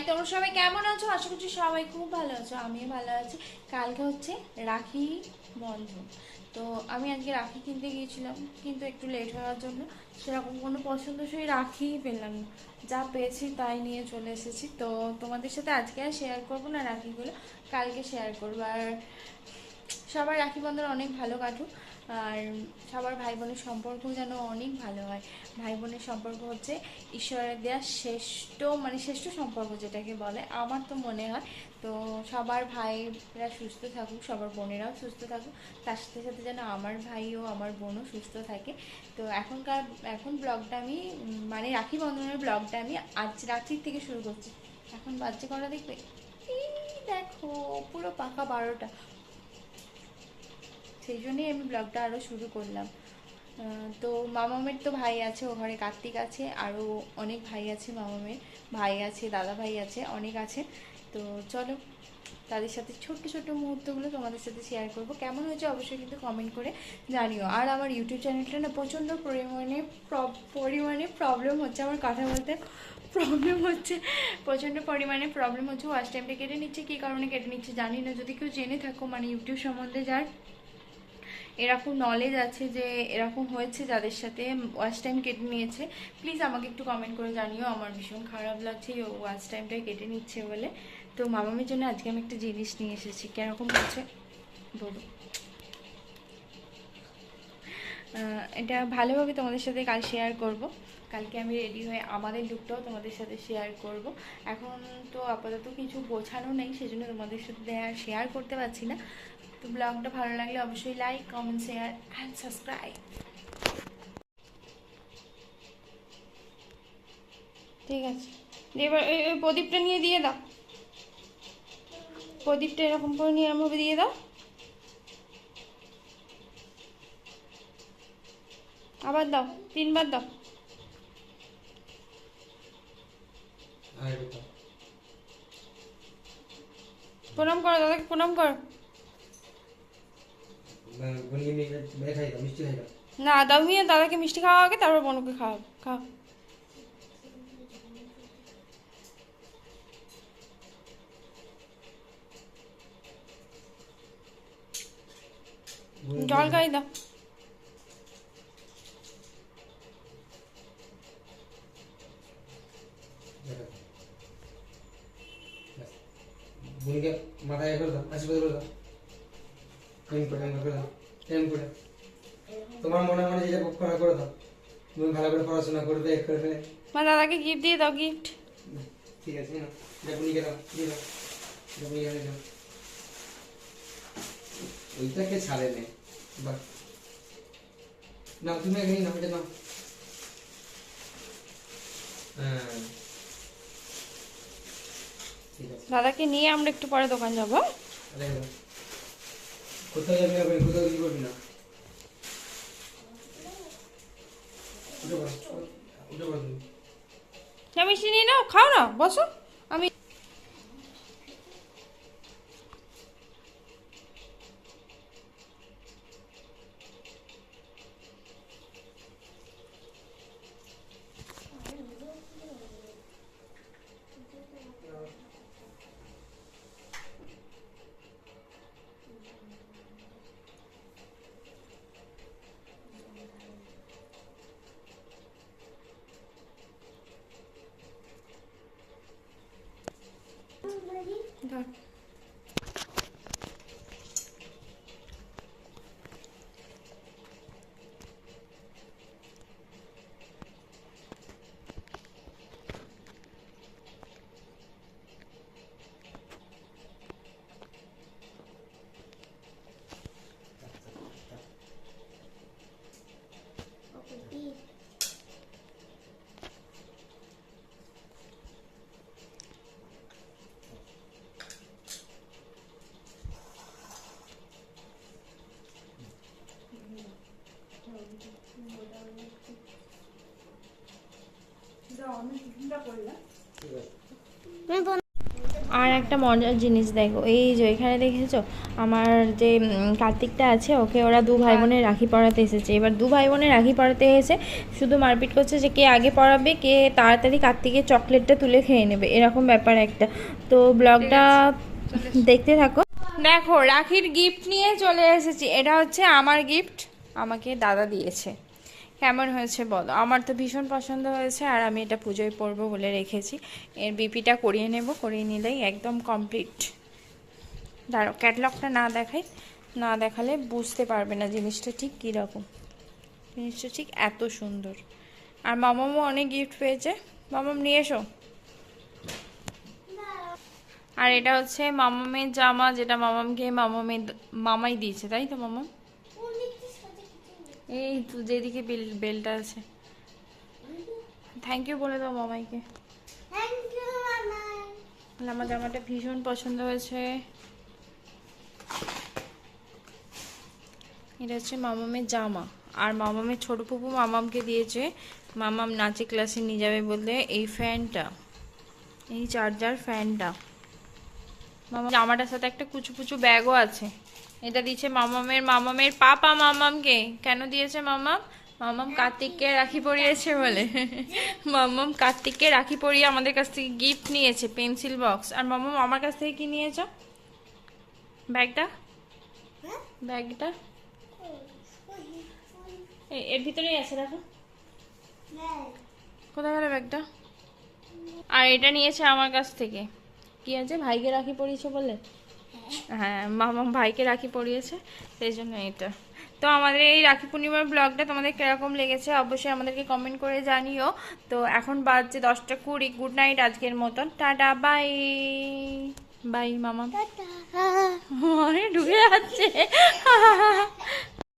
তোমরা সবাই কেমন আছো? আশা করছি সবাই খুব ভালো আছো, আমিও ভালো আছি। কালকে হচ্ছে রাখি বন্ধন। তো আমি আজকে রাখি কিনতে গিয়েছিলাম, কিন্তু একটু লেট হওয়ার জন্য সেরকম কোনো পছন্দসই রাখিই পেলাম না। যা পেয়েছি তাই নিয়ে চলে এসেছি। তো তোমাদের সাথে আজকে আর শেয়ার করবো না রাখিগুলো, কালকে শেয়ার করবো। আর সবার রাখি বন্ধন অনেক ভালো কাটুক, আর সবার ভাই বোনের সম্পর্ক যেন অনেক ভালো হয়। ভাই বোনের সম্পর্ক হচ্ছে ঈশ্বরের দেওয়া শ্রেষ্ঠ সম্পর্ক যেটাকে বলে, আমার তো মনে হয়। তো সবার ভাইরা সুস্থ থাকুক, সবার বোনেরাও সুস্থ থাকুক, তার সাথে সাথে যেন আমার ভাই ও আমার বোনও সুস্থ থাকে। তো এখন ব্লগটা আমি মানে রাখি বন্ধনের ব্লগটা আমি আজ রাত্রির থেকে শুরু করছি। এখন বাজছে কটা দেখবে, এই দেখো পুরো পাকা 12টা। সেই জন্যই আমি ব্লগটা আরও শুরু করলাম। তো মামামের তো ভাই আছে, ও ঘরে কার্তিক আছে, আরও অনেক ভাই আছে। মামামের ভাই আছে, দাদা ভাই আছে, অনেক আছে। তো চলো তাদের সাথে ছোট্ট ছোট্ট মুহূর্তগুলো তোমাদের সাথে শেয়ার করব। কেমন হয়েছে অবশ্যই কিন্তু কমেন্ট করে জানিও। আর আমার ইউটিউব চ্যানেলটা না প্রচণ্ড পরিমাণে প্রবলেম হচ্ছে, আমার কথা বলতে প্রবলেম হচ্ছে, প্রচণ্ড পরিমাণে প্রবলেম হচ্ছে। ওয়াচ টাইমটা কেটে নিচ্ছে, কী কারণে কেটে নিচ্ছে জানি না। যদি কেউ জেনে থাকো মানে ইউটিউব সম্বন্ধে যার এরকম নলেজ আছে যে এরকম হয়েছে যাদের সাথে ওয়াচ টাইম কেটে নিয়েছে, প্লিজ আমাকে একটু কমেন্ট করে জানিও। আমার ভীষণ খারাপ লাগছে এই ওয়াচ টাইমটাই কেটে নিচ্ছে বলে। তো মামামের জন্য আজকে আমি একটা জিনিস নিয়ে এসেছি, কেরকম হচ্ছে বলো। এটা ভালোভাবে তোমাদের সাথে কাল শেয়ার করব। কালকে আমি রেডি হয়ে আমাদের লুকটাও তোমাদের সাথে শেয়ার করব। এখন তো আপাতত কিছু গোছানো নেই, সেজন্য তোমাদের সাথে শেয়ার করতে পারছি না। তো ব্লগটা ভালো লাগলে অবশ্যই like, comment, share and subscribe. ঠিক আছে, এবার ওই প্রদীপটা নিয়ে দিয়ে দাও, প্রদীপটা এরকম করে নিয়ে আমাকে দিয়ে দাও। আবার দাও, 3বার দাও। প্রণাম করো দাদাকে, প্রণাম করো। না দাও, নিয়ে দাদাকে মিষ্টি খাওয়া আগে, তারপর বোনকে খাওয়াবো। খাও। জল খাই দাও। বোনকে মাথায় করে দাও, আশীর্বাদ করে দাও, করে দাও, করে তোমার মনে মনে যেটা কল্পনা করে দাও। তুমি ভালো করে পড়াশোনা করবে করবে। মা দাদাকে গিফট দিয়ে দাও, গিফট। ঠিক আছে না, এটা বোনকে দাও, দিয়ে দাও, এটা বোনকে দাও। ওইটাকে ছাড়ে নে, বাস না, তুমি এখানে নাও, এটা নাও। হ্যাঁ ঠিক আছে। দাদাকে নিয়ে আমরা একটু পরে দোকান যাবো। কোথাও যাবি না, কোথাও কি করবি না। মিষ্টি নিয়ে নাও, খাও না, বসো। আমি ধর। আর একটা মজার জিনিস দেখো, এই যে এখানে দেখেছো আমার যে কার্তিকটা আছে, ওকে ওরা দু ভাই বোনের রাখি পরাতে এসেছে। এবার দু ভাই বোনের রাখি পরাতে এসে শুধু মারপিট করছে যে কে আগে পরাবে, কে তাড়াতাড়ি কার্তিকের চকলেটটা তুলে খেয়ে নেবে, এরকম ব্যাপার একটা। তো ব্লগটা দেখতে থাকো। দেখো রাখির গিফট নিয়ে চলে এসেছি। এটা হচ্ছে আমার গিফট, আমাকে দাদা দিয়েছে। কেমন হয়েছে বলো? আমার তো ভীষণ পছন্দ হয়েছে, আর আমি এটা পুজোয় পরবো বলে রেখেছি। এর বিপিটা করিয়ে নেব, করিয়ে নিলেই একদম কমপ্লিট। দাঁড়াও ক্যাটলগটা না দেখাই, না দেখালে বুঝতে পারবে না জিনিসটা ঠিক কীরকম। জিনিসটা ঠিক এত সুন্দর। আর মামামও অনেক গিফট পেয়েছে। মামাম নিয়ে এসো। আর এটা হচ্ছে মামামের জামা, যেটা মামামকে মামাই দিয়েছে, তাই তো মামাম? এই তো যেদিকে বেলটা আছে। থ্যাংক ইউ বলে দাও মামাইকে। আমার জামাটা ভীষণ পছন্দ হয়েছে। এটা হচ্ছে মামামের জামা। আর মামামের ছোট ফুপু মামামকে দিয়েছে, মামাম নাচে ক্লাসে নিয়ে যাবে বলতে, এই ফ্যানটা, এই চার্জার ফ্যানটা। মামা জামাটার সাথে একটা কুচু কুচু ব্যাগও আছে। এটা দিয়েছে মামামের পাপা মামামকে। কেন দিয়েছে মামাম? মামাম কার্তিককে রাখি পরিয়েছে বলে। মামাম কার্তিককে রাখি পরিয়ে আমাদের কাছ থেকে গিফট নিয়েছে, পেন্সিল বক্স। আর মামাম আমার কাছ থেকে কি নিয়েছ? ব্যাগটা, ব্যাগটা এর ভিতরেই আছে, দেখো। কোথায় গেল ব্যাগটা? আর এটা নিয়েছে আমার কাছ থেকে। কি আছে? ভাইকে রাখি পরিয়েছে বলে? হ্যাঁ, মামা ভাইকে রাখি পরিয়েছে, সেই জন্য এটা। তো আমাদের এই রাখি পূর্ণিমার ব্লগটা তোমাদের কিরকম লেগেছে অবশ্যই আমাদেরকে কমেন্ট করে জানিও। তো এখন বাজছে 10:20। গুড নাইট আজকের মতন, টাটা, বাই বাই। মামা ঢুকে যাচ্ছে।